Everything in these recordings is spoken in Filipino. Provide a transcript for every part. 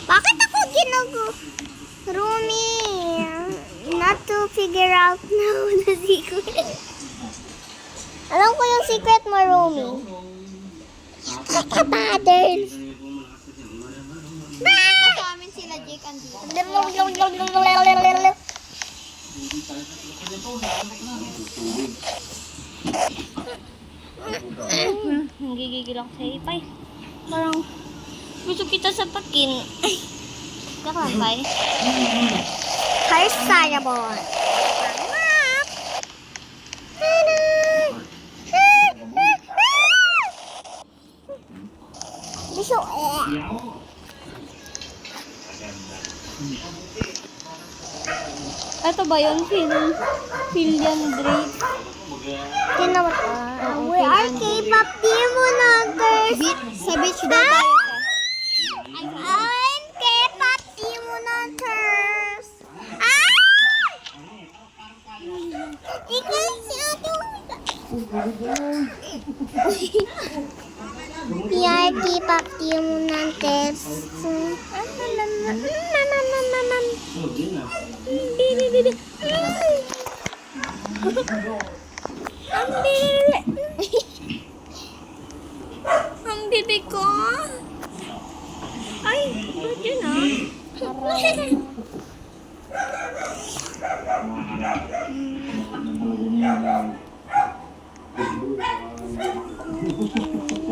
Bakit ako Rumi, not to figure out now the secret. Alam ko yung secret mo, Rumi. Kakapaders. Sa amin sila Jake and Dito. Gigigil ako sa ipay. Parang gusto kita sapakin. Ay, kakapay. Here's Sayabon. Biso Ito ba yun? Philian Drake. Tinawat we are K-pop team hunters. Sa beach daw tayo. I'm K-pop team hunters. Ah! Ikaw si Ate. We are K-pop team hunters. Ang bibig ko. Ay, ba't yun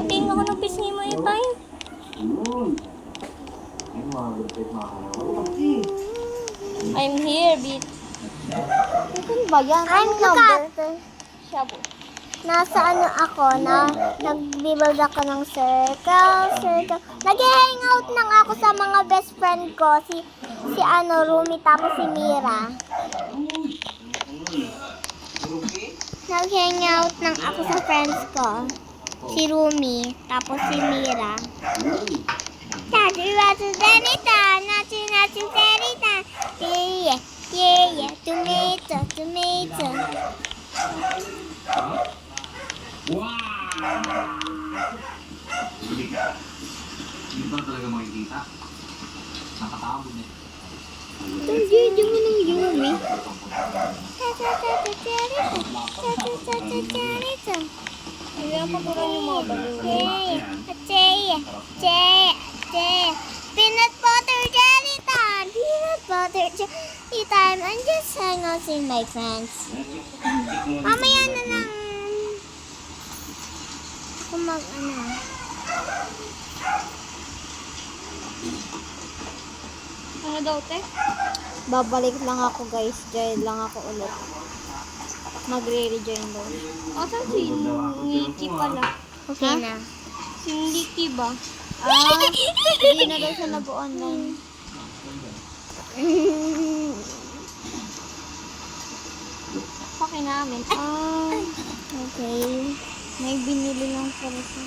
Tingin ako ng pisngi mo, Ipay. I'm here, bitch. Ito ba yan? I'm cut. Shabu. Nasa ano ako, nag-build ako ng circle. Nag-hangout lang ako sa mga best friend ko, si Rumi, tapos si Mira. Nag-hangout lang ako sa friends ko, si Rumi, tapos si Mira. Yeah, tomato. Hindi ba talaga makikita? Nakatabon eh. Hindi mo nang Yumi. Kaya patuloy yung mga baliw. Peanut butter jelly time. I'm just hang out with my friends. Mamaya na lang. Kung Ano daw, te? babalik lang ako, guys. Join lang ako ulit. Magre-rejoin daw. Asan si Nikki pala? Okay na. Si Nikki ba? Hindi na daw siya nag-online. Paki namin. Okay. May binili lang pala siya.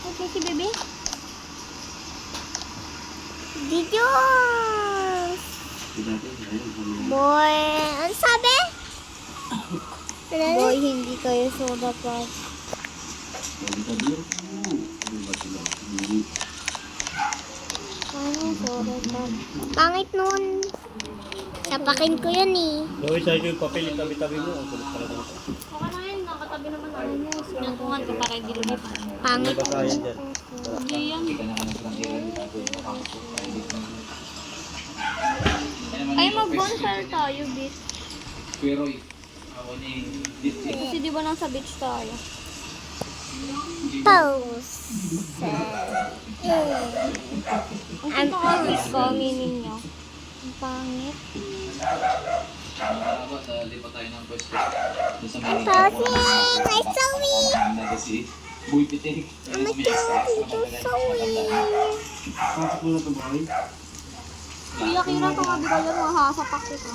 Okay, si bebe? Videos! Boy, ano sabi? Boy, hindi kayo soda pa. Ano soda pa? Pangit nun. Sapakin ko yun eh. Gawin sa'yo yung papel, yung tabi-tabi mo. Ang kulit pala dito. Baka na yun, nakatabi naman ako mo. Sinuntungan ko para hindi lumip. Pangit. Baka yan dyan. Hindi yan. Ay, mag-bonfire tayo, bitch. Pero ako ni Kasi di ba nasa beach tayo? Pose. Ang pangit ko, meaning niya. Ang pangit. lipat tayo ng pwesto. Sa may Posing! I saw it! kasi Boy Pitik. Pasok mo na ito, boy. Kuya Kira, tumabi ka lang, mahasapak kita.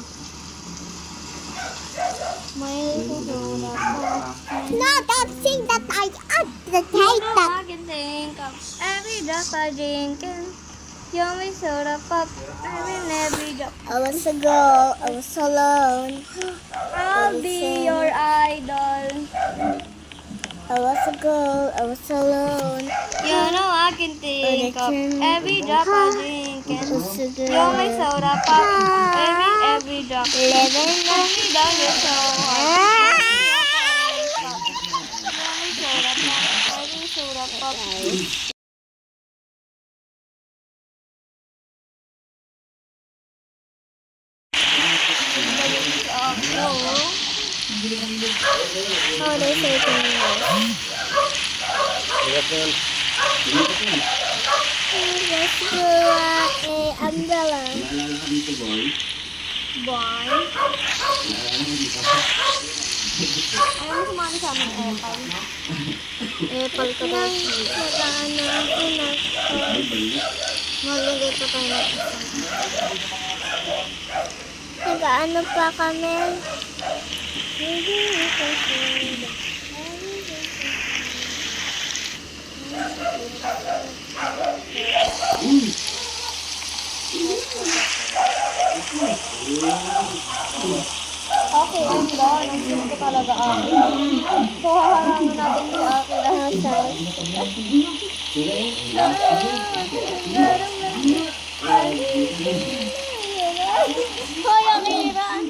May susulat pa. No, don't sing that I hate that. I can think of every drop I drink and yummy soda pop every drop. I was a girl, I was alone. I'll be your idol. I was a girl, I was alone. You know I can think of every drop I drink. You're my soda pop. Every drop. Living Every drop is so hard. You're my soda pop. Every soda pop. How they say to me? Hirap na yan. Let's do umbrella. Naalala ka dito, boy? Boy. Ayaw mo sumali sa amin, Epal. Epal ko na. Nag-ano ako na. Maglagay pa tayo ng isa. Nag-ano pa kami. Okay, ang gano'n. Ang ko talaga ako. So, haharangin natin si Aki Hoy, ang hiran!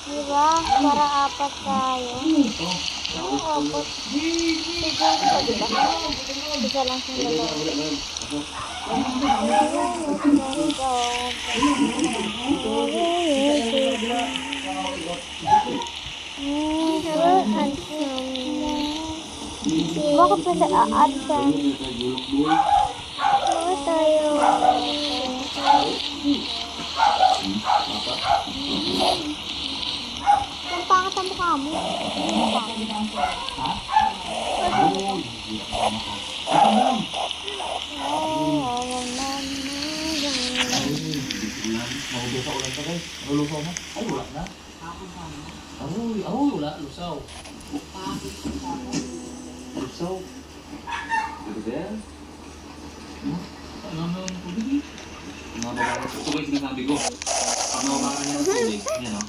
Diba? Para apat tayo. Apat. Sige, diba? Isa lang siya bakit pa sa aatsan? Bakit tayo? Ang pangat ang mukha mo. Mahubos sa ulan ka, guys. Lulusaw mo? Ay, wala na. Ay, wala. Lusaw. Lusaw. Ano ba yan? Ano ang tubig? Ito ba yung sinasabi ko? Ang nawabaran niya ng tubig. Yan, o.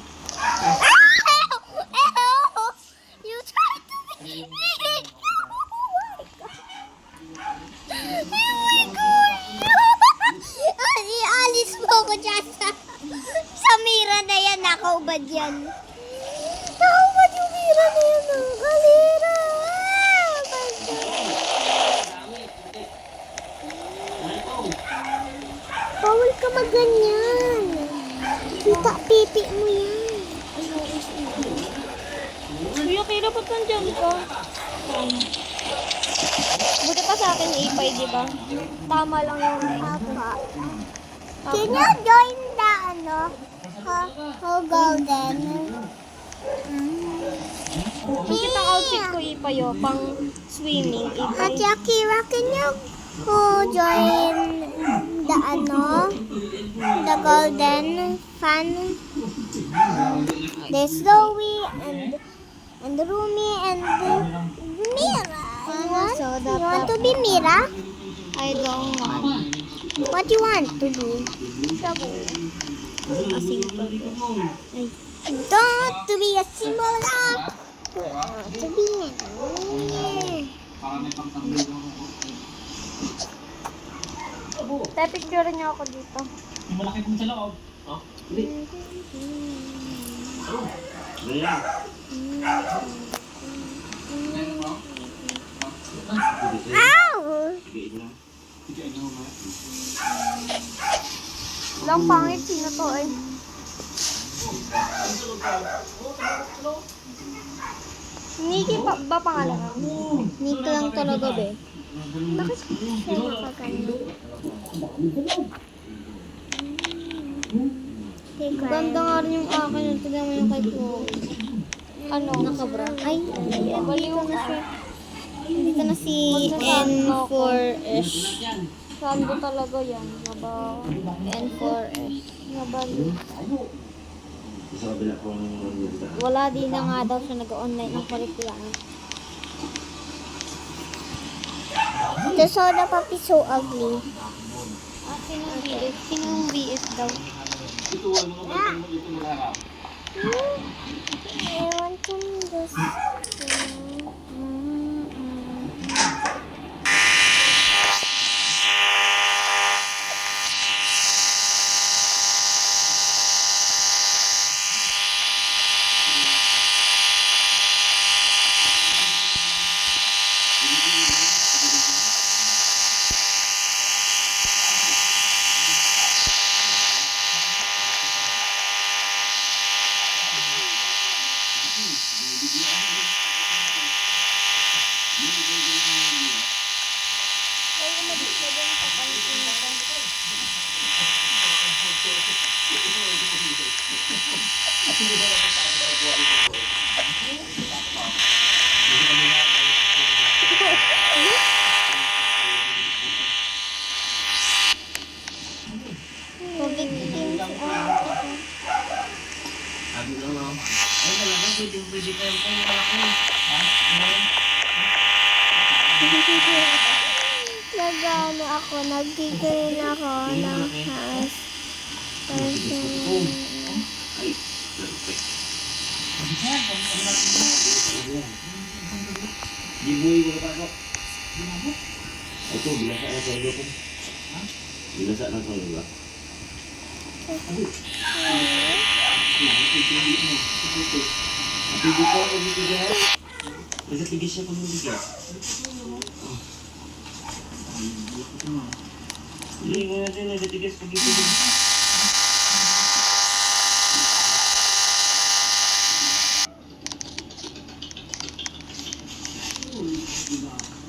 You tried to be. Ialis mo ko dyan sa mira na yan. Nakaubad yan. Nakaubad yung mira na yan. Kalira. Bawal ka magganyan. Kita pipi mo yan. Kuya, kaya dapat nandyan ka. Buti pa sa akin ipay, di ba? Tama lang yung Papa. Can you join the golden? Bakit ang outfit ko ipay, oh, pang swimming, ipay. Ate Akira, can you join the golden fun? There's Zoe and Rumi and Mira. You want to be Mira? I don't want. What you want to be? Don't to be a symbol of. To be Para may pangtanggal ng Tay, picture niyo ako dito. yung malaki kong sa loob. Oh, hindi. Ganyan. Ow! Lang pangit, sino to eh? Nikki pa ba pangalan mo? Nito lang talaga, be. Bakit siya nakagano? Ganda nga rin yung akin. Tignan mo yung kay Chloe. Ano? Nakabra. Ay, Baliw na siya. dito na si N4-ish. Sando talaga yan. N4-ish. Nabaliw. Wala din na nga daw siya nag-online ng curriculum. The soda pop is so ugly. Sino yung BF? Sino yung BF daw? I want to just... Nagano ako, nagtigayin ako ng house. Gibuhay ko pa ako. Ito, bilasa na sa ko. Bilasa na sa ba? Tigo ko ako dito dyan. Nagatigas siya kung hindi ka. Hindi ko natin nagatigas pag ito.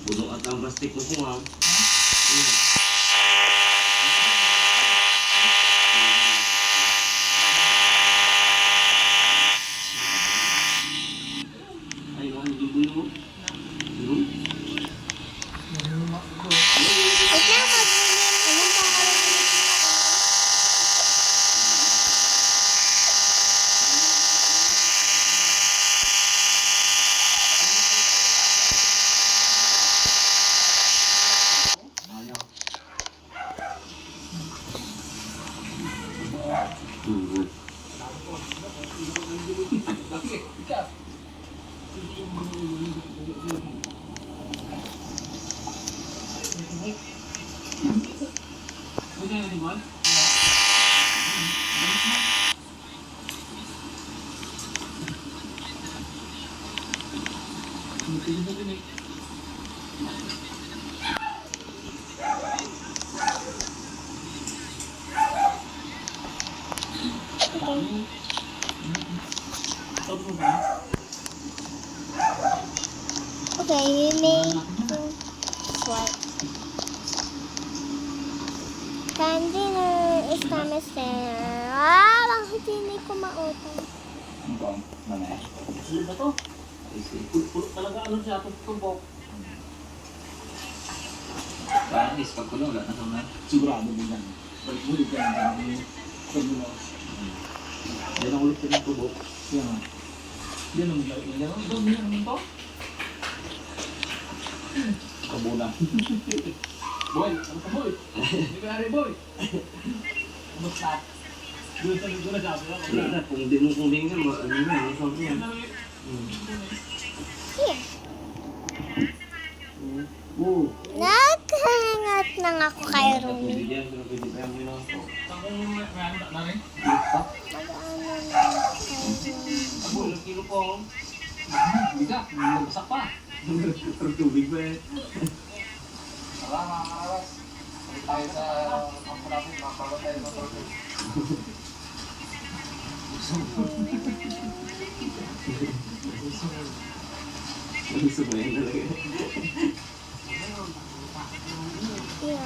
Budok at ang plastic mo po ha. Ay, ano yung buhay mo? Okay, you need to swipe. Dinner is almost there. Bakit hindi ko mautang? Sino ba to? Pulot talaga ano siya itong tumbok. Parang is pagkulo, wala na ito na. Sigurado din yan. Balik-bulik ka lang. Yan ang ulit ka ng tumbok. Yan nga. Yan ang balik. Yan ang dami yan ito. Kabuna. Boy, ano ka boy? Hindi ka nari boy. Basta. Doon na sabi lang. Wala na, kung di mo kuling ka, ano na, masarap yan. Here. Oo. Naghangat lang ako kay Rumi. Bigyan ko na pwede pa yung minaw ko. Takong randa na rin. Mag-ano lang ako kay Rumi. Abo, ilang kilo po ako. Bisa, nagbasak pa. Parang tubig ba eh. Tara mga karawas. Balik tayo sa kampo natin. Makabagot tayo ng torture. Ano sumayin talaga. Yo,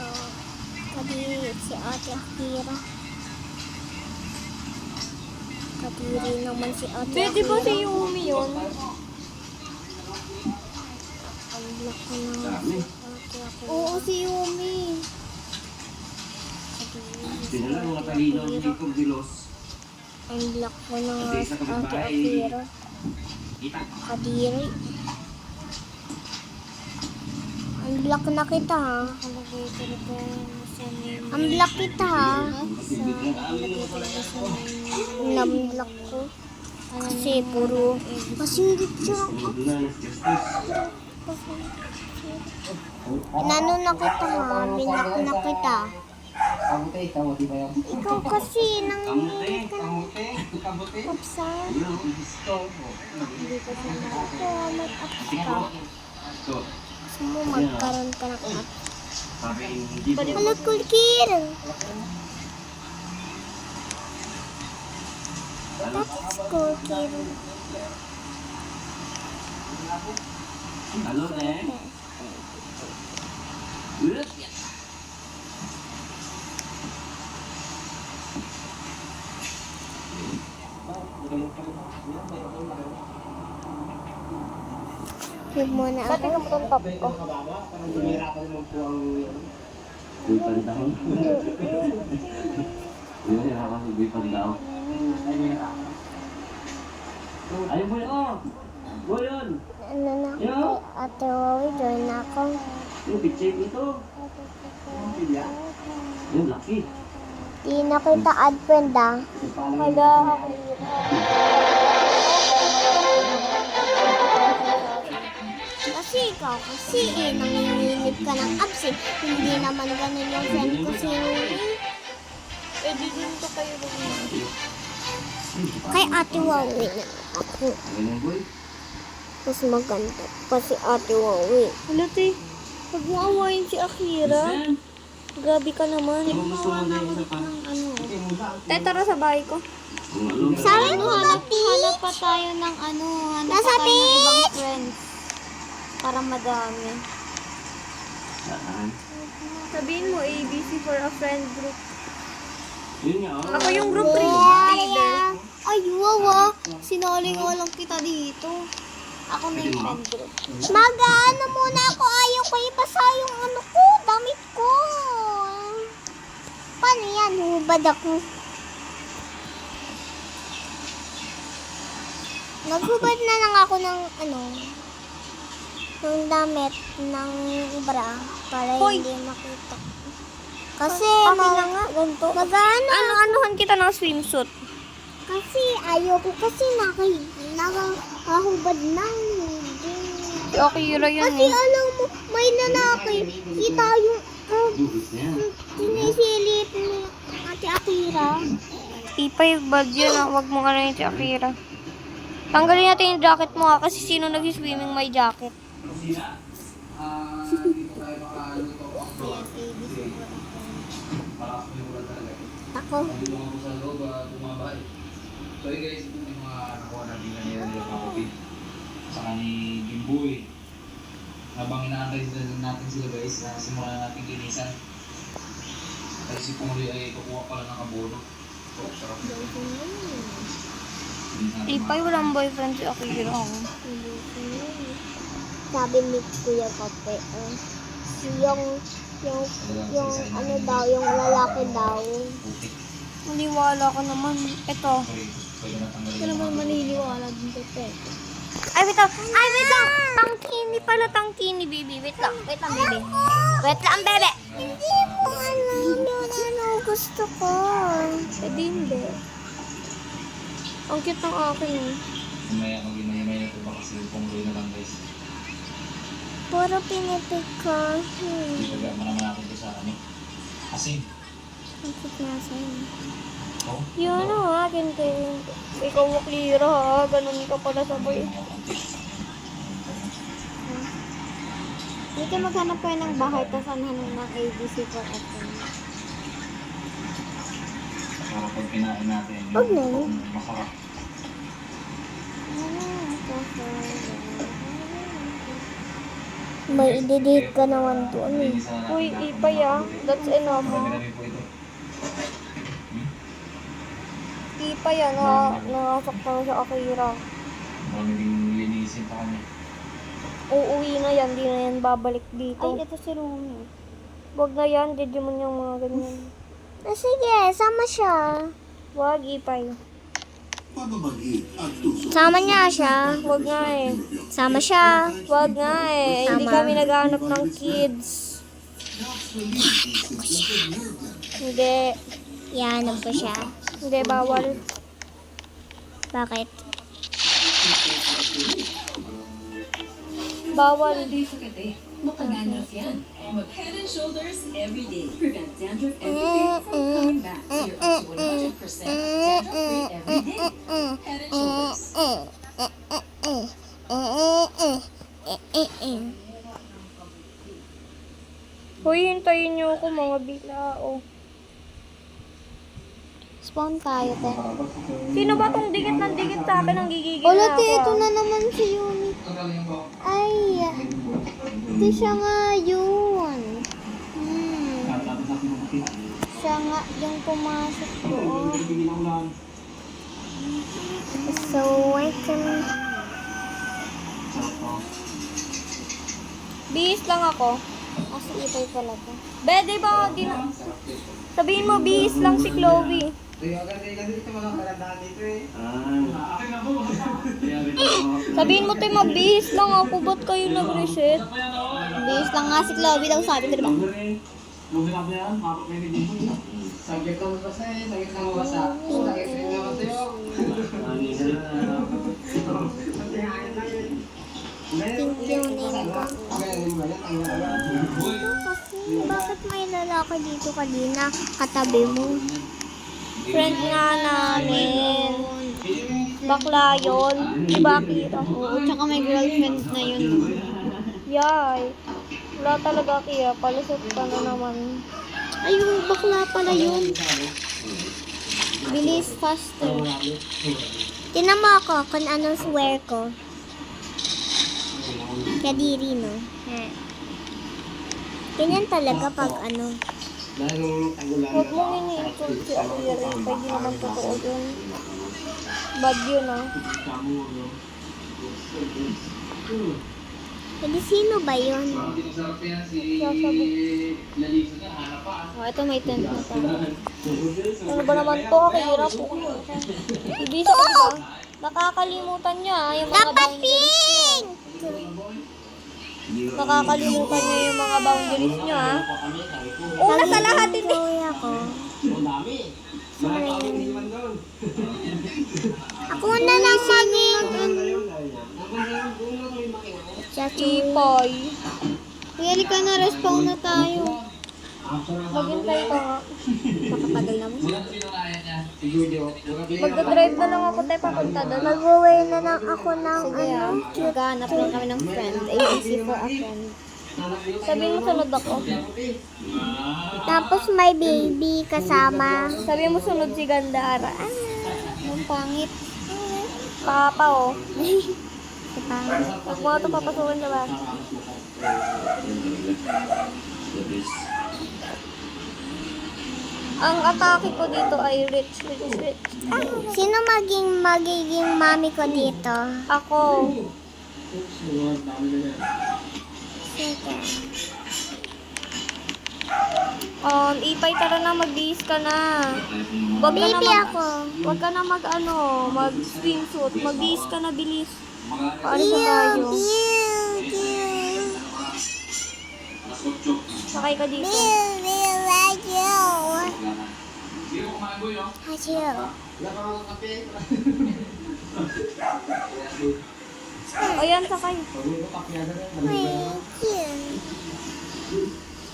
kadiri si Ate Akira. Kadiri naman si Ate Akira. Pwede ba si Yumi yun? Ang laki ng Dami. Ate Akira. Oo, si Yumi. Tinala mga talino ng hindi kong bilos. Ang laki ng Pati sa Ate kapitbahay. Unblock na kita ha. Nakalagay talaga sa name. Unblock kita ha. Nakalagay talaga sa name. Unblock ko. Kasi puro masingit siya ako. Inano na kita ha. Binak na kita. Kamuti ba yun? Ikaw kasi Kamuti, nanginginig ka. kamuti. Upsan. Gusto ko. Hindi ko siya ako. Mag-ups ka. So, Gusto mo magkaroon ka ng ups. sabi hindi po. Hello, Kulkir. That's Kulkir. Ano ne? Ulit. Huwag mo na Dati ako. ka mo itong top ko. Parang tumirapan naman po ang... Uy, pandaw. Yun, nakakasubi pandaw. Ay, boy, oh! Boy, yun! Ano na ako kay Ate Wawi. Join na ako. Yung picture ito. Yung laki. Di na kita add friend ah. Hala, ako Kasi ikaw kasi nanginginig ka ng apps eh. Hindi naman ganun yung friend ko si Rumi. Eh, di din to kayo bumili. Kay Ate Wawi na ako. Ganyan, boy. Mas maganda pa si Ate Wawi. Hala, te. Huwag mo awayin si Akira. Grabe ka naman. Ano gusto mo na isa pa? Te, tara sa bahay ko. Kung ano, Sabi mo, Hanap pa tayo ng ano. Hanap Nasa pa tayo ng ibang beach! friends. Para madami. saan? Sabihin mo, ABC for a friend group. Yun nga, oh. Ako yung group leader. Ay, wawa. Sinali ko lang kita dito. Ako na yung friend group. Mag-ano muna ako. Ayaw ko ibasa yung ano ko. Damit ko. Paano yan? Hubad ako. Naghubad na lang ako ng ano. Ng damit ng bra. Para Hoy! hindi makita. Kasi Akin na nga, ganito. mag-ano. Ano-anuhan kita ng swimsuit. Kasi ayaw ko kasi nakahubad na. Hindi. Si Akira yun Kasi eh. alam mo, may lalaki. Kita yung Dugis na yan. sinisilip ni Ate Akira. Ipay, bad yun ah. Huwag mong ano yun si Akira. Tanggalin natin yung jacket mo ah. Kasi sino nag-swimming may jacket? Ako. So yun guys, ito yung mga nakuha natin kanina nila kapatid. Saka ni Jimboy. Habang inaantay natin sila guys, simulan natin linisan. Kasi si Pungli ay kukuha pala ng abono. So, sarap nito. Ipay, walang boyfriend si Akira. Sabi ni Kuya Kape, yung ano daw, yung lalaki daw. Putik. Maniwala ka naman. Ito. Sorry, pwede na tanggalin. Ito naman maniniwala din to, te. Ay, wait lang. Ay, wait lang. Tangkini pala, tangkini, baby. Wait lang, baby. Wait lang, bebe. Hindi mo alam yun, ano gusto ko. Eh, di hindi. Ang cute ng akin eh. Mamaya mag-imay na ito baka kasi Pungli na lang guys. Puro pinipig ko. Ipagama naman natin ito sa ano. Asin. Ang cute nga sa'yo. Oh. Yun na, akin kayo. Ikaw, Akira, ha? Ganun ka pala sabay. Hindi ka maghanap kayo ng bahay, tapos anahan ng ABC for a friend. Para pag kinain natin, Huwag na. masarap. May i-delete ka naman doon eh. Uy, Ipay ah. That's enough. Marami po ito. Ipay ah, nakasaktan sa Akira. Marami ding linisin pa kami. Uuwi na yan, di na yan babalik dito. Ay, ito si Rumi. Wag na yan, Digimon yung mga ganyan. Sige, sama siya. Wag, Ipay. Sama niya siya. Wag nga eh. Sama siya. Wag nga eh. Hindi Tama. kami naghahanap ng kids. Hindi. Iyanap ko siya. Hindi, bawal. Bakit? Bawal. Makagandang yan. Mag-head and shoulders every day. Prevent dandruff and hair from coming back. So you're up to 100% dandruff-free every day. Head and shoulders. Hoy, hintayin niyo ako mga bilao. Spawn tayo, te. Sino ba tong dikit ng dikit sa akin? Ang gigigil Wala, na te. ako. Ito na naman si Yumi. Ay, hindi siya nga yun. Siya nga yung pumasok doon. So, I can... Bihis lang ako. Kasi ipay pala to. Be, di ba? Di na. Sabihin mo, bihis lang si Chloe. Sabihin mo, tayo mabihis lang ako. Ba't kayo nag-reset? Bihis lang nga si Chloe daw sabi ko, diba? Sakit ka mabasa eh, sakit ka mabasa. Sakit ka mabasa yun. Thank you, Nico. Kasi, bakit may lalaki dito kanina? Katabi mo. Friend nga namin. Bakla yun. Diba, Kira? Oo, tsaka may girlfriend na yun. Yay. Wala talaga, Kira. Palusot ka na naman. Ayun, bakla pala yun. Bilis, faster. Tinan mo ako kung anong swear ko. Kadiri, no? Ganyan talaga pag ano. Huwag mong ini-insult si Akira. Pwede naman totoo yun. Bad yun, ah. Hindi, sino ba yun? Hindi masarap yan si Sasabi. Lalisa niya, hanap pa. Oh, ito may tent na to. Ano ba naman to, Akira? Ibisa ka, diba? Nakakalimutan niya, yung mga boundaries niya. Nakakalimutan niya yung mga boundaries niya, ah. Una sa lahat, hindi. Ako. Ako na lang maging... Ipoy. Yari ka na, respawn na tayo. Maghintay ka nga. Makatagal naman. Sino kaya niya? Si Judio. Magdadrive na lang ako tayo papunta doon. Mag-uwi na lang ako ng Sige, ah. Maghanap lang kami ng friend. ABC for a friend. Sabihin mo sunod ako. Tapos may baby kasama. Sabihin mo sunod si Gandara. Ah, Ang pangit. papa, oh. Si pangit. Huwag mo ito papasukin na ba? Ang atake ko dito ay rich. Sino magiging mami ko dito? Ako. Sige. Ipay, tara na, magbihis ka na. Baby ako. Wag ka na mag-swimsuit. Magbihis ka na, bilis. Paano sa tayo? Sakay ka dito. Ayan, sakay.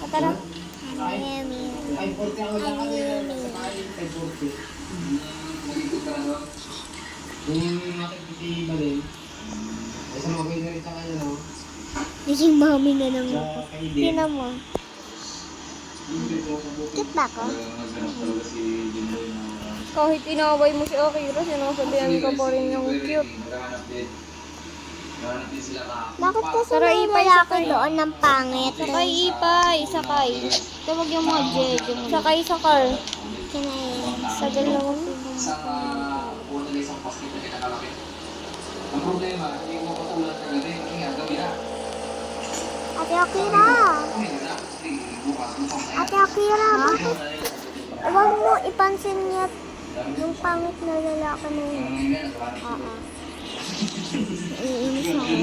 Tara. Naging mami na naman ako. Tingnan mo. Cute ba ako? Kahit inaway mo si Akira, sinasabihan ka pa rin yung cute. Bakit kasi Tara, may ipay, lalaki sakay. doon ng pangit? Sakay, Ipay. Sakay. Tawag yung mga jeje mo. Sakay sa car. Kinain. Sagal naman. Isang una na isang basket na kinakalaki. Ang problema, hindi mo patulad ka gabi, kasi nga gabi na. Ate Akira! Hindi na, kasi bukas, bukas na yan. Ate Akira, bakit? Huwag mo ipansin niya Yung pangit na lalaki na yun. Oo. Iinis ako.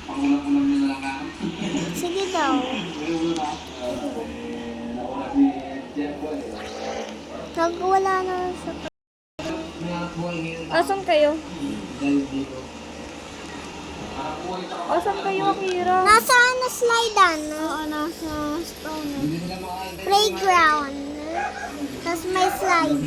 Pangulang-ulang nyo na lang ako. Sige daw. Nagwala na sa... Asan kayo? Asan kayo, Akira? Nasa ano slidean? Oo, nasa spawner. Playground. Tapos may slide.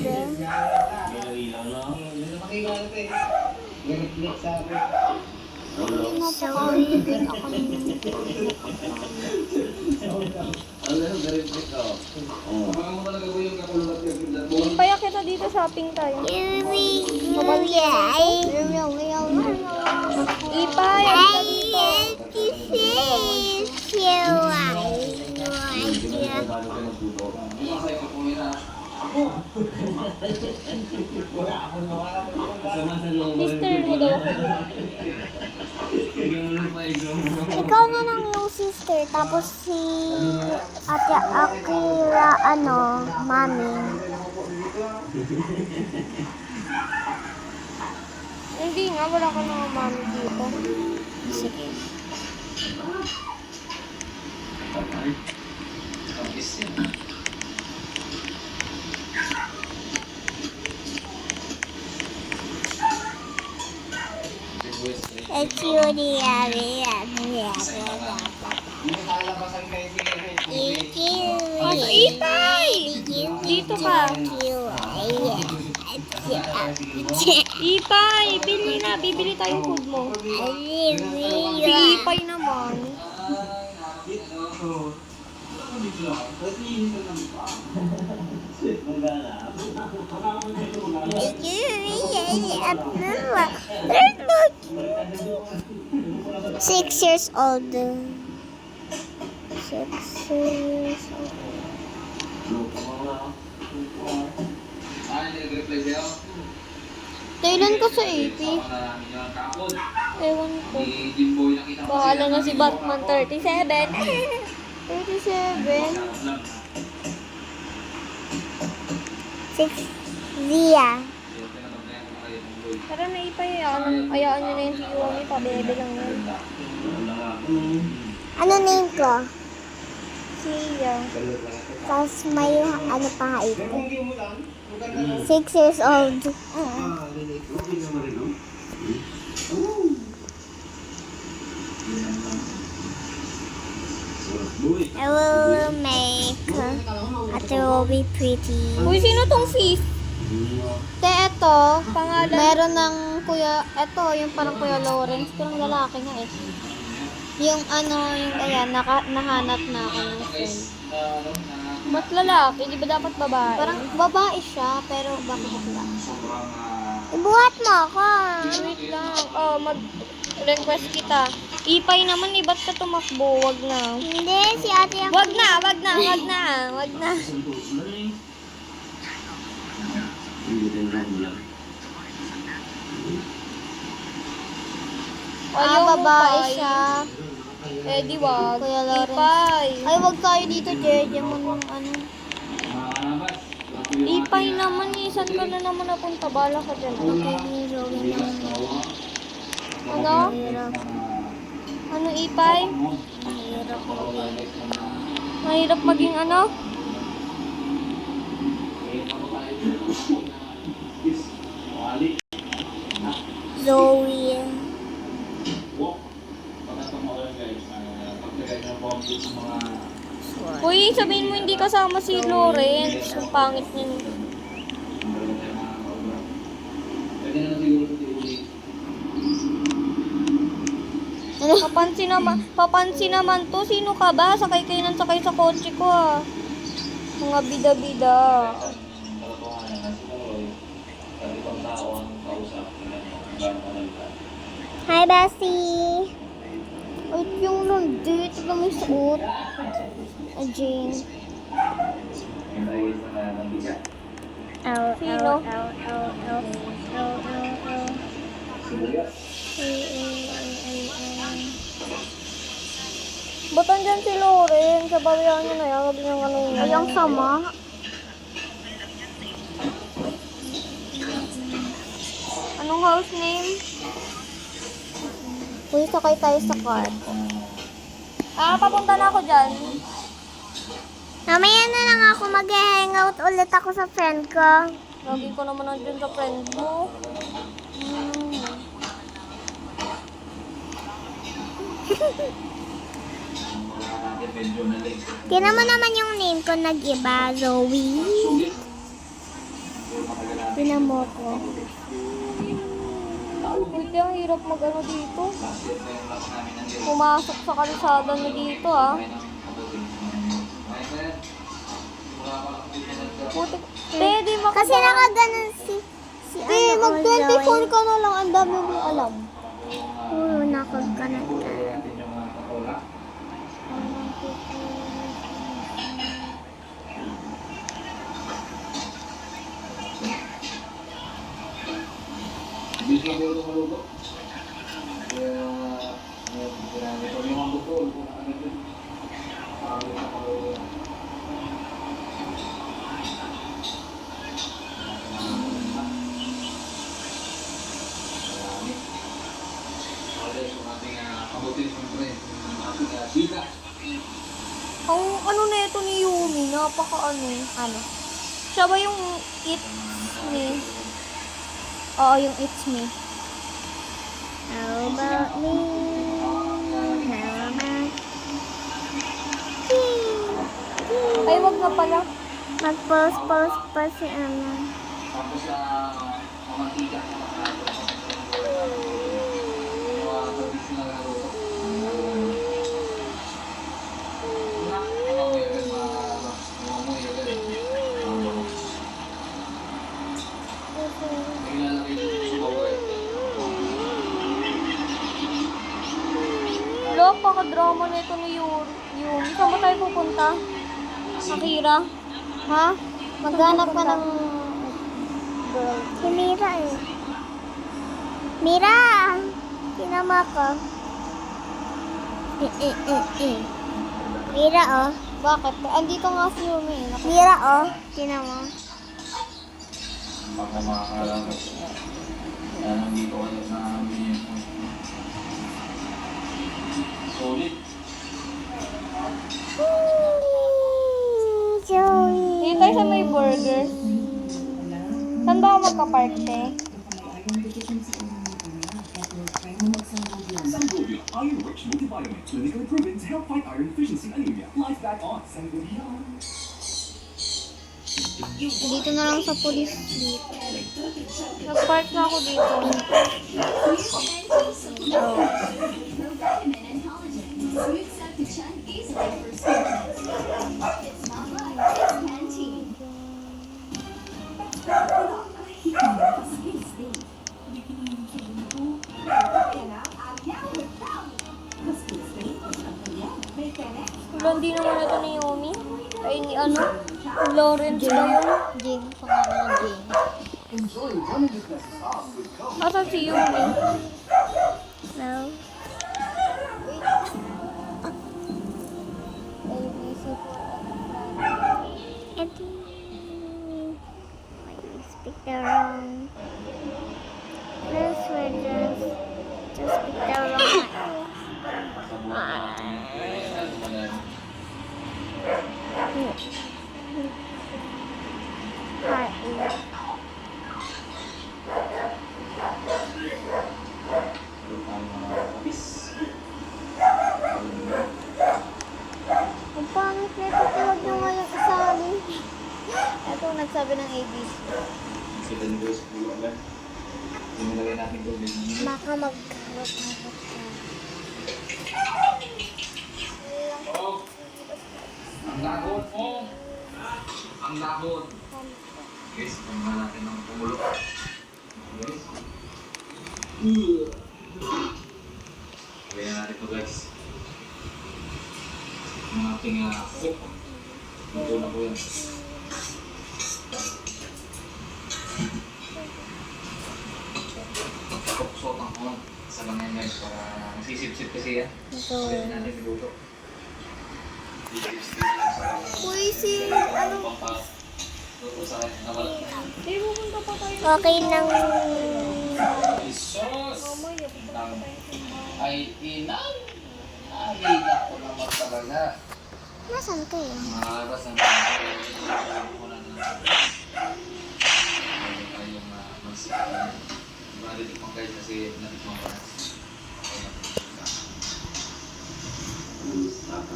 Paya kita dito, shopping tayo. Ipay, halika dito. Mister mo daw ako. Ikaw na lang yung sister, tapos si Ate Akira, mami. Hindi nga, wala ka na mami dito. Sige. Ipay! Dito ka. Ipay, bibili tayong food mo. Si Ipay naman. Six years old. 6 years old. nag-reply sa'yo? Kailan ka sa AP? Ewan ko. Ni Jimboy nakita mo Bahala na si Batman 37. 37. 6 Zia. Tara na Ipay, ayaan nyo na yung si Yomi, pabebe lang yun. Ano name ko? Siya. Tapos may ano pa nga ito. 6 years old. I will make it will be pretty. Uy, sino tong fifth? Te, eto, pangalan. Meron ng kuya, eto, yung parang kuya Lawrence, pero lalaki nga eh. Yung yung ayan, nahanap na ako ng friend. Ba't lalaki? Di ba dapat babae? Parang babae siya, pero bakit bakla? Ibuhat mo ako. Wait lang. Oh, mag-request kita. Ipay naman eh, ba't ka tumakbo? Wag na. Hindi, si ate ako. Wag na. Ayaw mo, babae Pai. siya. Eh, di wag. Kuya Lawrence. Ipay. Ay, wag tayo dito, Jeje. Ano? Ipay naman eh. Saan ka na naman napunta? Bala ka dyan. Ano? Ano, Ipay? Mahirap maging ano? Zoe. Uy, sabihin mo hindi kasama si Lawrence. Ang pangit niya. Pwede na siguro sa uli. Papansin naman to. Sino ka ba? Sakay kayo nang sakay sa kotse ko ah. Mga bida-bida. Hi, Bessie. Ay, yung lundi. Ito ba may suot? Jane. Sino? Ba't andyan si Lawrence? Sabawihan niyo na yan. Huwag niyang ano yun. Ay, ang sama. Anong house name? Uy, sakay tayo sa car. Papunta na ako dyan. Mamaya na lang ako mag-hangout ulit ako sa friend ko. Lagi ko naman nandun sa friend mo. Tingnan mo naman yung name ko nag-iba, Zoe. Tingnan mo ko. Buti ang hirap mag-ano dito. Pumasok sa kalsada na dito Buti. Di Kasi nakaganon si mag-24 ka na lang. Ang dami mong alam. Puro nakaganon. Hindi na po ito maluto. Kaya, ito yung mga buto. Ano ito? Ang ano na ito ni Yumi, napaka ano. Ano? Siya ba yung It's Me? Oo, yung It's Me. How about me? How about Ay, wag na pala. Mag-post pa si ano. Tapos sa mamantika. Traditional na luto. Wala, paka-drama na ito ni Yumi. Saan ba tayo pupunta? Akira? Ha? Maghanap ka ng girl. Si Mira eh. Mira! Sinama ko. Mira oh. Bakit? Andito nga si Yumi. Mira oh. Sinama. Baka makakala ko. Kaya nandito kayo sa amin. Solid. Joey. Dito tayo sa may burger. Saan ba ako magka-park, te? Sangobion Iron-Rich Multivitamin. Clinically proven to help fight iron deficiency anemia. Life back on Sangobion. Dito na lang sa police dito. Nag-park na ako dito. Vitamin and collagen. Smooths out the chin easily for skin. It's not like it's Pantene. Wala, hindi naman ito ni Yumi. Ay, ni ano? Lawrence ba yun? Jane. Pangalan na Jane. Asan si Yumi? No. Ito. I speak the wrong. Let's just speak the wrong. Ang pangit na ito. Huwag nyo nga yung isali. Ito nagsabi ng ABC. Sila ni Boys Blue agad. Sinilagay natin tubig. Baka magkarot na ito. Oh! Ang lagon mo! Ang lagon! Guys, pagmahal natin ng pumulo. Guys. Kaya natin ito guys. Ang ating cook. Ito na po yan. Cook ang on. Isa lang yan guys para masisip-sip kasi yan. Ito. Pwede natin niluto. Uy, si ano? Luto sa akin. Nawala. Di pupunta pa tayo. Okay nang Isos! Ay, inang! Ay, naku naman talaga. Nasaan kayo? Maharas ang mga muna na tayong magsikaan. Diba, natikman guys kasi natikman ko na.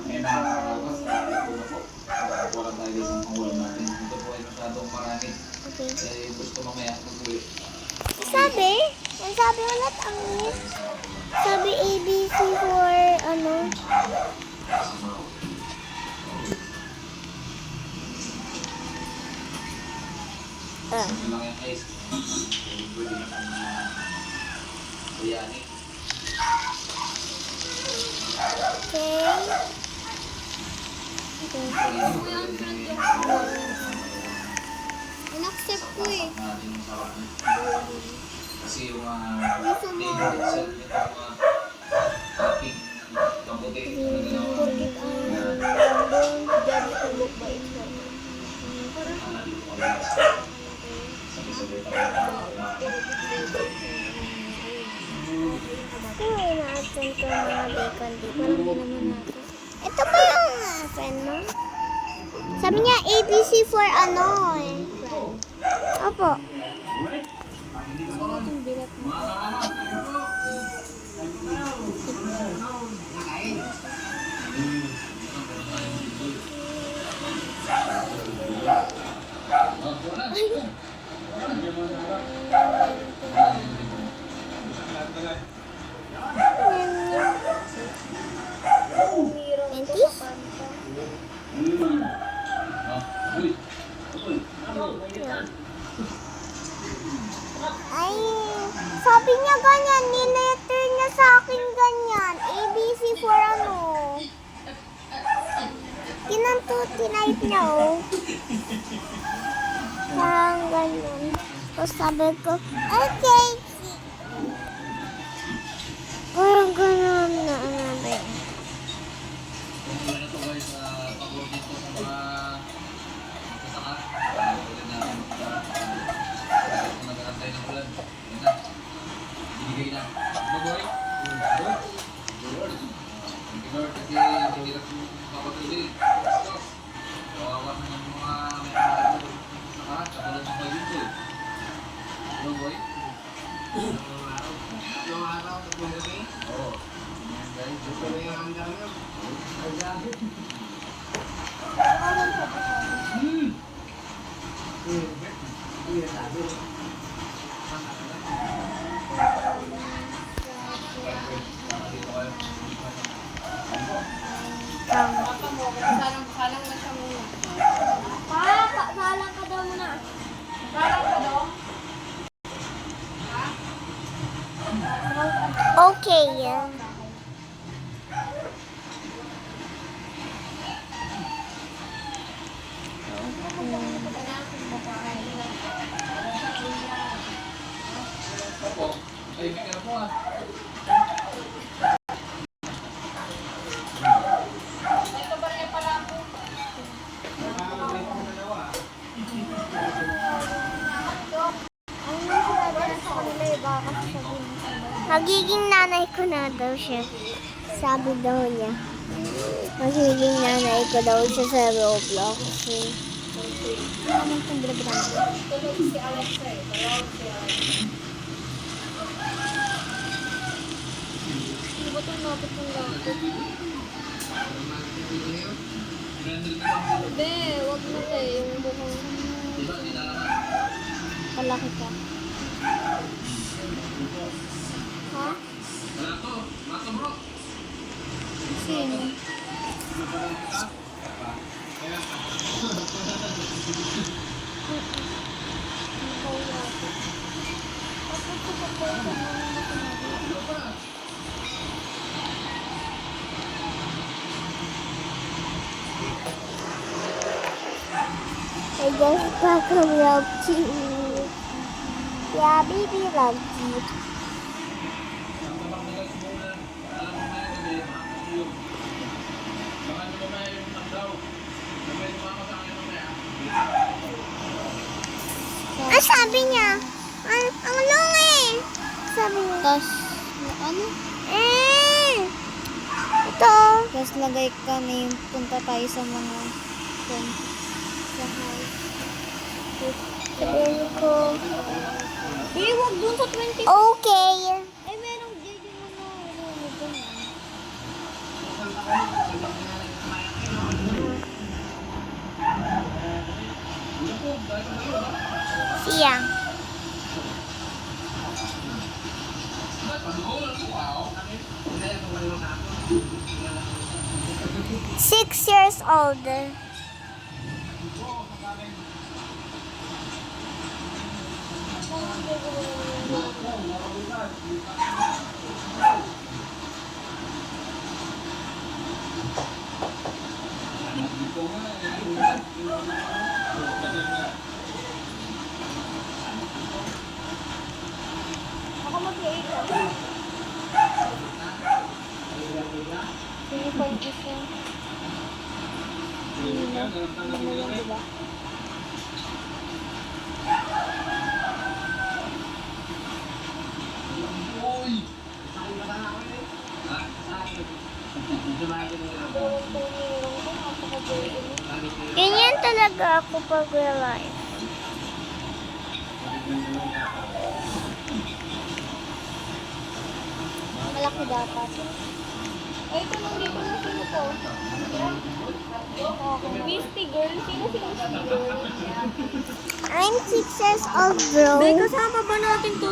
Ngayon na mga karawas, ito na po. Wala tayo guys ang pangulam natin. Ito po ay masyadong marami. Okay. Eh, gusto mamaya mag-uwi. Sabi? Ang sabi ulit ang miss. Sabi ABC for ano? Ano lang yan guys. Pwede na kung bayani. Okay. In-accept ko eh. Kasi yung neighborhood itself, yung aking kabuti na ginawa. Forget ang don't judge a book by its cover. Sabi-sabi tayo. Ito ina-absent ko yung mga bacon dito. Parang di naman natin. Ito pa yung friend mo? Sabi niya ABC for ano eh. Opo. Ang bigat mo. Mentis? Ay, sabi niya ganyan, niletter niya sa akin ganyan. ABC for ano. Tinype niya oh. Parang ganyan. Tapos sabi ko, okay. Parang ganun na ano ba yun? Kung ano to guys, pag-work dito sa mga kasaka. Pwede na kung nag-antay ng ulan. Yun na. Binigay na. Bagoy. Lord. Thank you Lord kasi hirap yung kapatuloy. Kawawa na yung mga may kasaka. Katulad ng kayo dito. Bagoy. Yung araw, tatlong gabi. Oo. Yan guys. Gusto na yung hanggang yun. Ay, grabe. Sabi. Dito kayo. Salang na siya muna. Salang ka daw muna. Okay. Opo. Ay, may kaya po ah. Magiging nanay ko na daw siya. Sabi daw niya. Magiging nanay ko daw siya sa Roblox. Ano itong bilabila? Tulog si Alexa eh. Tulog si Alexa. Ano ba itong lapit ng lapit? Be, wag na te. Yung bukang Diba, dinalaman? palaki ka. Ha? Wala to. Wala to bro. Sino? I just Papa loves you. Yeah, baby loves you. Ang sabi niya, ang lungi. sabi niya? Tapos, ano? Ito. Tapos lagay ka na yung punta tayo sa mga sa house. Sabihin ko. Wag dun sa 20. Okay. Ay, merong JJ mo na. Siya. Six years old. Ako mag-8 ako. Sino pa yung isa? Diba? Ganyan talaga ako pag live. Malaki dapat. Ay, ito nung dito na sino to? Misty girl? Sino si Misty girl? I'm 6 years old, bro. Bay, kasama ba natin to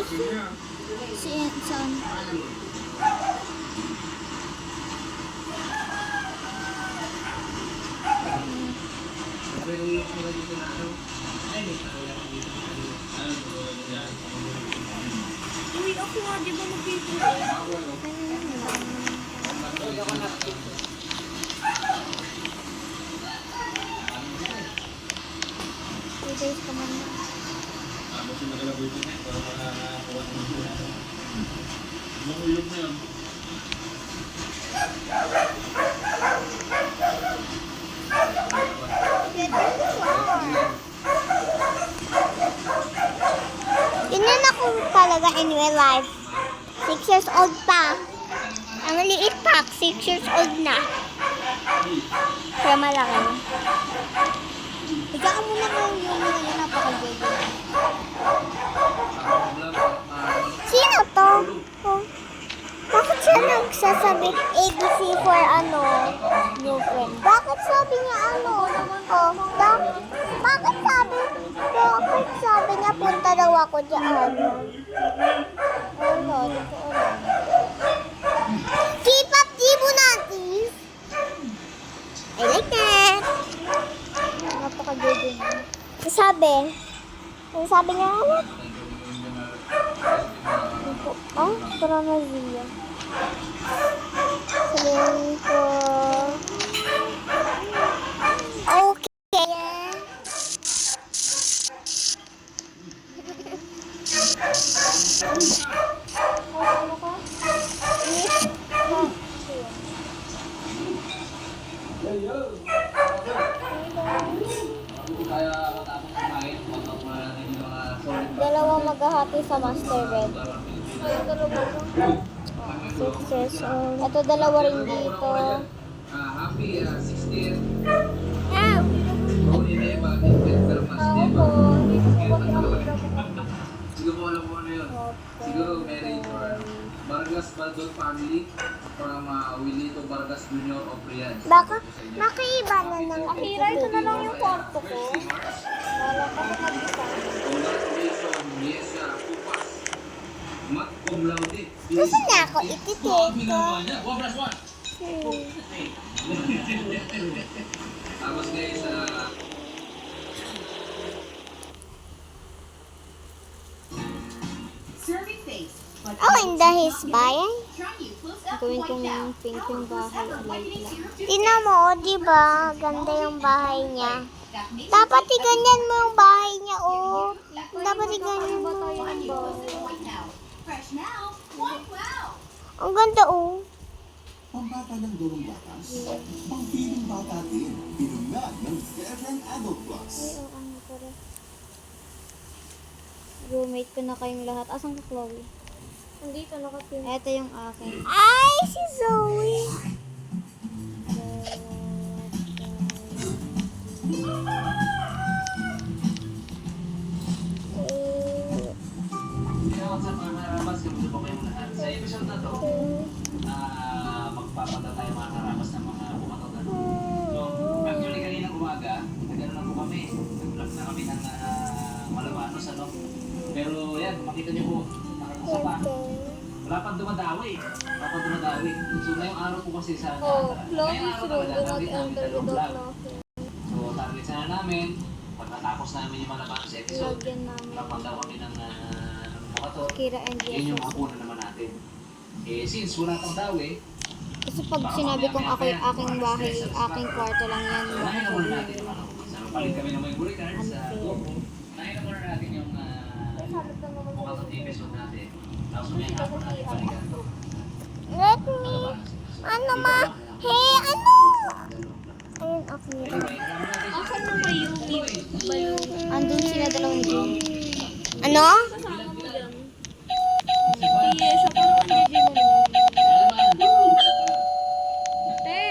si saan? Uy, ako nga, di ba mag-video? Days ka man. Ganyan ako talaga in real life. 6 years old pa. Ang liit pa, 6 years old na. Kaya malaki. Ikaw muna ko yung napaka-JJ. Sino to? Oh. Bakit siya nagsasabi ABC for ano? New friend. Bakit sabi niya ano? Oh, bakit sabi niya punta daw ako dyan? Wala, totoo lang. Keep up, Dibo Natis! I like that! Napaka-JJ mo. Sabi niya, ano? Oh, parang na Zia. Sabihin ko, okay. Ano ka? Kaya matapos kumain, matapos natin yung mga solid. Dalawang maghahati sa Master Red. 6 years old. Ito dalawa rin dito. Happy 60th. Ah, Tony Neva, Inspector Mas Neva. Siguro mo alam mo ano yun. Siguro married or Vargas Baldon family from Wilito Vargas Jr. of Riyadh. baka iba na ng Akira, ito na lang yung kwarto ko. Wala pa ako mag-isa. Congratulations, yes, Pupas. Mat cum laude. Gusto na ako ititito. Tapos guys, Serving face. But Oh, in the his bayan. try you close up Gawin white kong now. pink yung bahay. Light lang. Tingnan mo, oh, di ba? Ganda yung bahay niya. That makes Dapat iganyan mo yung bahay niya, oh. Dapat iganyan mo. you close up white now. Fresh now. White wow. Ang ganda, oh. Pambata ng durong batas, pang-feeling bata din, pinungan ng Seven Adult Plus. Ay, ano ko rin. Roommate ko na kayong lahat. Asan ka, Chloe? Andito, nakatin. Ito yung akin. Ay, si Zoe. Kaya sa mga karabas, kamusta po kayong lahat? Sa episode na to, magpapata tayo mga karabas ng mga bukatotan. So, actually kanina umaga, nagano na po kami. Nag-vlog na kami ng Malabanos, ano? Pero yan, makita niyo po, nakakasa pa. Wala pang dumadawi. Wala pang dumadawi. So, ngayong araw po kasi sa ngayong araw talaga, target namin dalawang vlog. So, target sana namin, pagkatapos namin yung Malabanos episode, Lagyan namin. dapat daw kami ng bukatot. Kira and Yun yung Jesus. hapunan naman natin. Eh, since wala pang dawi, Kasi pag sinabi kong ako yung aking bahay, aking kwarto lang yan. unahin na muna natin yung ano. Sa palit kami ng memory card sa GoPro. Unahin na muna natin yung bukatot episode natin. Tapos may hapon natin balikan. Let me. Ano ma? Hey, ano? Ayun, okay. Anyway, naman natin siya. Asan na ba yung andun sila dalawang Jim. Ano? Kasama mo dyan. Yes, ako naman yung Jim mo. Te!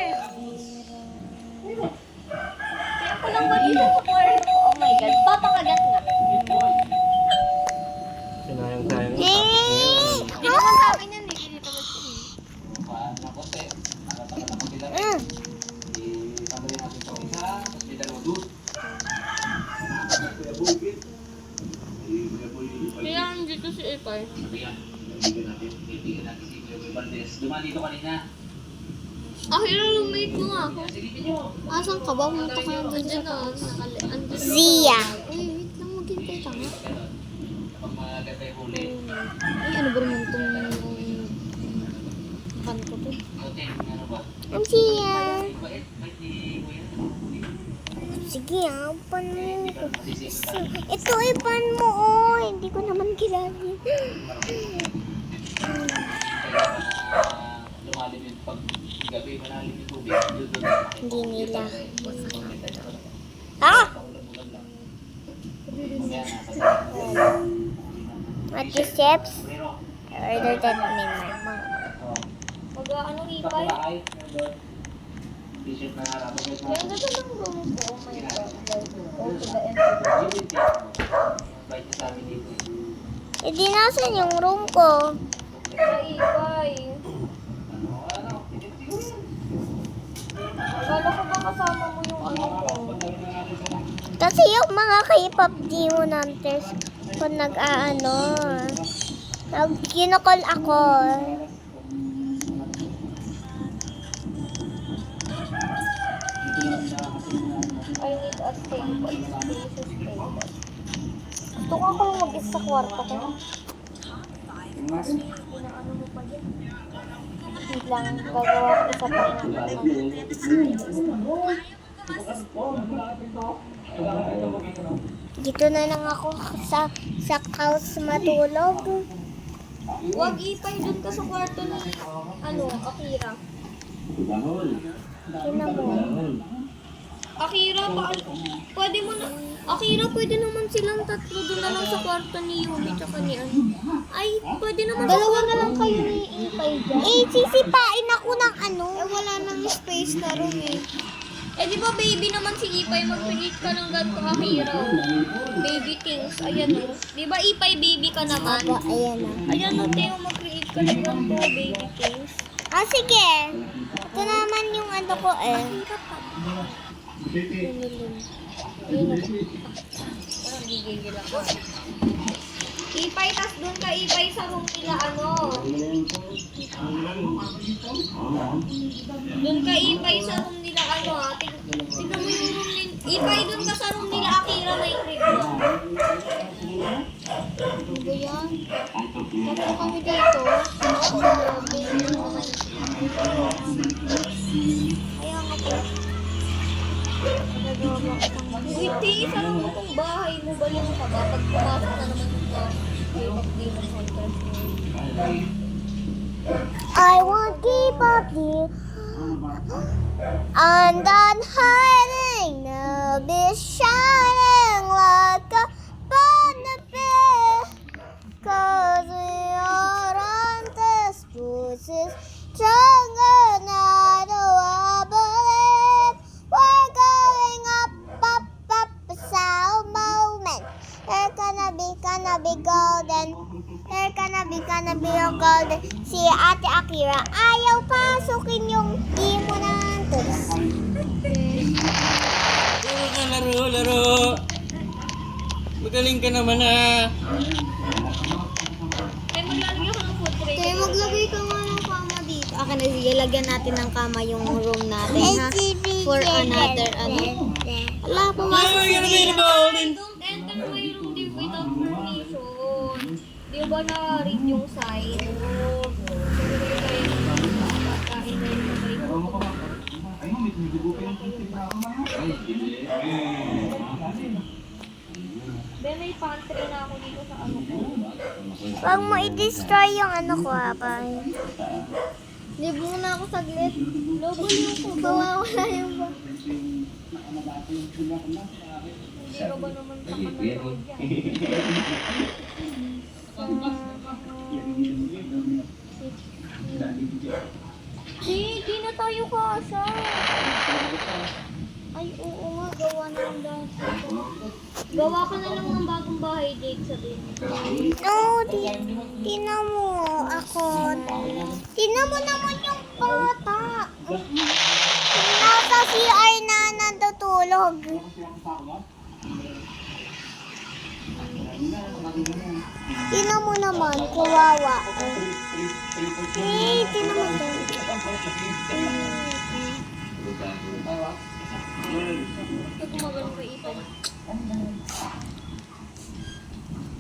Kaya ko lang ba dito sa kwarto? Oh my God, papakagat nga. Sinayang tayo. Hey! Hindi naman sa akin yan, hindi dito ba siya? Paano na konti? Nakatagal na konti lang. Itambay natin ito isa, tapos may dalawang doon. Kaya nandito si Ipay. Sabihan, kaibigan natin si Kuya Boy Valdez. Dumaan dito kanina. Ah, roommate mo nga ako. Silipin nyo. Asan ka ba? Pumunta ka lang dun sa taas. Zia. Wait lang, maghintay ka nga. Kapag maganda yung huli, Ay, ano ba naman itong pan ko to? konti, ano ba? Ang Zia. Bait ni Kuya. Sige, pan mo. Masisipin tayo. Ito ipan mo, oh. Hindi ko naman kilala. Lumalim yung pag gabi, malalim yung tubig. Yun doon. Hindi nila. Ah! What is steps? Order that me, my mom. Mag-ano Ipay? T-shirt na harap. Ganda to ng room ko. Oh my God. Go to the end. Bait niya sa amin dito. Eh, di nasan yung room ko? Ay, Ipay. Akala ko ba kasama mo yung ano ko? Kasi yung mga K-pop demon hunters kung nag-aano, kinokol ako. I need a table. Spaces table. Gusto ko ako mag-isa sa kwarto ko. Inaano mo pa dyan? Wait lang, gagawa ko isa pa Dito na lang ako sa couch matulog. Huwag Ipay, dun ka sa kwarto ni, Akira. Sino mo? Akira, pwede mo na, Akira, pwede naman silang tatlo doon na lang sa kwarto ni Yumi tsaka ni ano. Ay, pwede naman dalawa na lang kayo ni Ipay dyan. Eh, sisipain ako ng ano. Eh, wala nang space na room eh. Eh, di ba baby naman si Ipay, mag-create ka ng ganito, Akira. Baby things, ayan o. Di ba Ipay, baby ka naman? Aba, ayan na. Ayan o, Teo, mag-create ka ng ganito, baby things. Ah, sige. Ito naman yung ano ko eh. Parang gigigil ako. Ipay, tas doon ka Ipay sa room nila Doon ka Ipay sa room nila Tignan mo yung room nila. Ipay, doon ka sa room nila Akira, may crib mo. Ano ba yan? Tatlo kami dito. Ayaw nga pala. Uy, Ti, isa lang mo itong bahay mo. Baliw ka ba? Pag pumasok na naman ito, Game of Contrast mo. I won't give up you. I'm done hiding. I'll be shining like a bonfire. 'Cause we are galing ka naman ah. Kaya maglagay ako ng food tray. Kaya maglagay ka nga ng kama dito. Akin na sige, lagyan natin ng kama yung room natin ha. For another ano. Wala, pumasok si Zia. Don't enter my room without permission. Di ba na-read yung sign? Ben, may pantry na ako dito sa ano ko. Huwag mo i-destroy yung ano ko ha, pa. Libo na ako saglit. Lobo yung ko. Bawawala yung ba. Zero ba naman sa kanal yan? Di na tayo kasha. Ay, oo nga. Gawa na lang dahil. Gawa ka na lang ng bagong bahay, Jake, sabihin mo. No, tina mo ako. Tina mo naman yung bata. Nasa CR na natutulog. Tina mo naman, kawawa. Hey, tina mo to. Ito gumagano kay Ethan.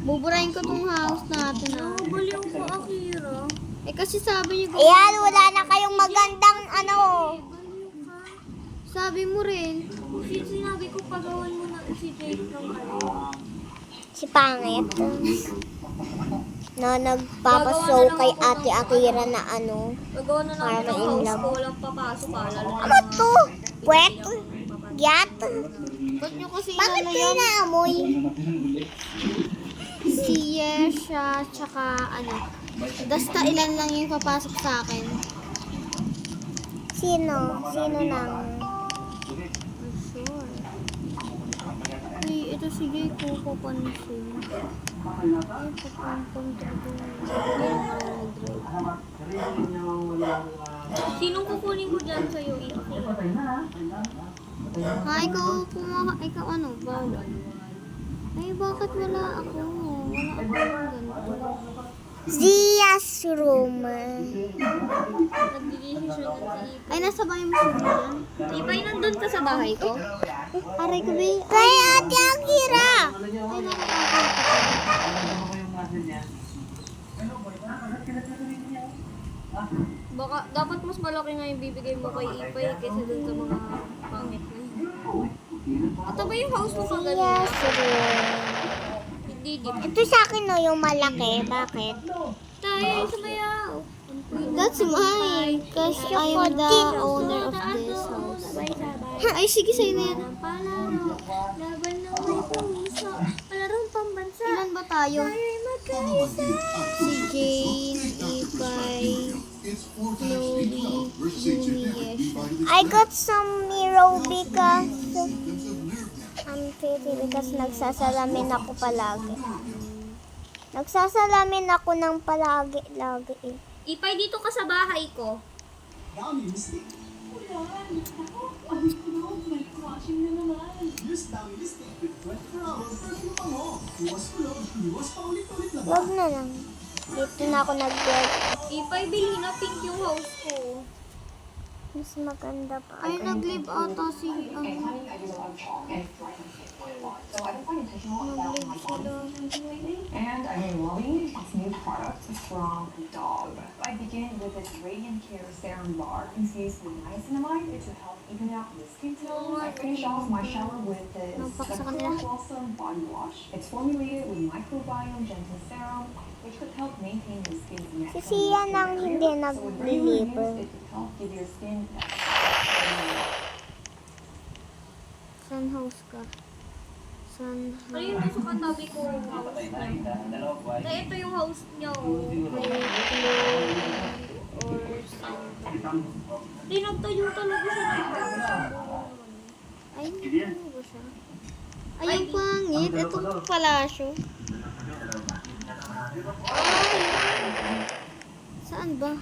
Buburahin ko tong house natin ah. Baliw ko, Akira. Eh kasi sabi niyo Ayan, wala na kayong magandang ano. Sabi mo rin. Sinabi ko pagawan mo na si Jake ng ano. Si Pangit. Na nagpapashow kay Ate Akira na ano. Gagawa na namin Para ng house ma-inlove. ko. Walang papasok ka. Lalo na Ano to? Puwet? Gyat? ba't nyo kasi Bakit inano kayo yan? naamoy? Si Yesha, tsaka ano. Basta ilan lang yung papasok sa akin. Sino? Sino nang? I'm sure. Ay, ito si Jay ko papansin. Ay, papansin talaga. Hindi naman nag-drive. Sinong kukunin ko dyan sa'yo, Iti? Ha, ikaw ano, bawal. Ay, bakit wala ako? Wala ako ng ganito. Zia's room. Nagbibihis siya dun si Ipay. Ay, nasa bahay mo siya. Ipay, nandun ka sa bahay ko? Aray ko, ba? Kay Ate Akira! Baka, dapat mas malaki nga yung bibigay mo kay Ipay kaysa dun sa mga pangit na yun. Ito ba yung house mo kagaling? Zia's room. Hindi, di. Ito sa akin no, yung malaki. Bakit? Tayo, sa bayaw. That's mine. Because I am the owner of this house. Ay, sige, sa'yo na yan. Palaro, laban ng may puso, palarong pambansa. Ilan ba tayo? Tayo'y magkaisa. Si Jane, Ipay, Chloe, Yumi, Yesha. I got some Miro because I'm pretty because nagsasalamin ako palagi. Nagsasalamin ako ng palagi-lagi eh. Ipay, dito ka sa bahay ko. Wag na lang. Dito na ako nag-vlog. Ipay, bilhin na pink yung house ko. Mas maganda pa. Ay, nag-live ata si, So I've been quite intentional about my body. And I'm loving this new product from Dove. I begin with this Radiant Care Serum Bar infused with niacinamide to help even out the skin tone. I finish off my shower with this Nampak sa kanila. Blossom Body Wash. It's formulated with microbiome gentle serum, which could help maintain your skin's Si natural Sia nang hindi So with regular use, nag-deliver. it could help give your skin that Sun house ka. Sun house. Ayun na sa katabi ko yung house niya. Na ito yung house niya. Or something. Tinagtayo talaga siya ng house. Ay, ano ba siya? Ay, yung pangit. Itong palasyo. Saan ba?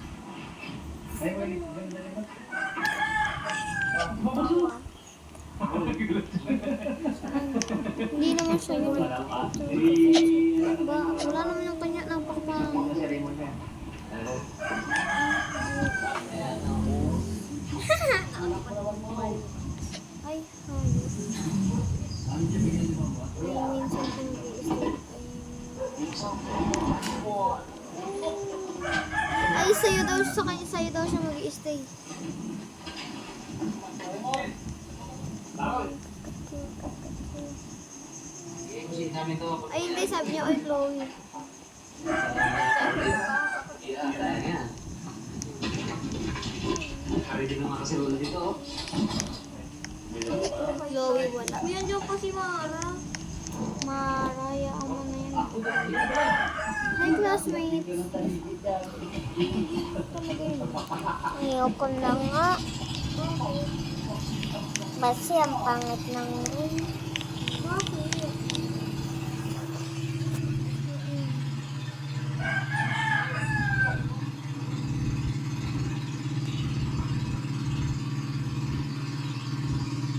Hindi naman sa'yo. Ba, wala naman yung kanya napakapang. Ay, hayos. Ay, minsan kung mag-i-stay. Ay, sa'yo daw, sa kanya, sa'yo daw siya mag-i-stay. namin to. Ay, hindi, sabi niya, oy, Chloe. Ayan. Ready na mga kasirola dito, oh. Chloe, wala. Yan dyan pa si Mara. Mara, yaan mo na yan. Hi, classmates. Ayoko na nga. Kasi ang pangit ng room. Bakit?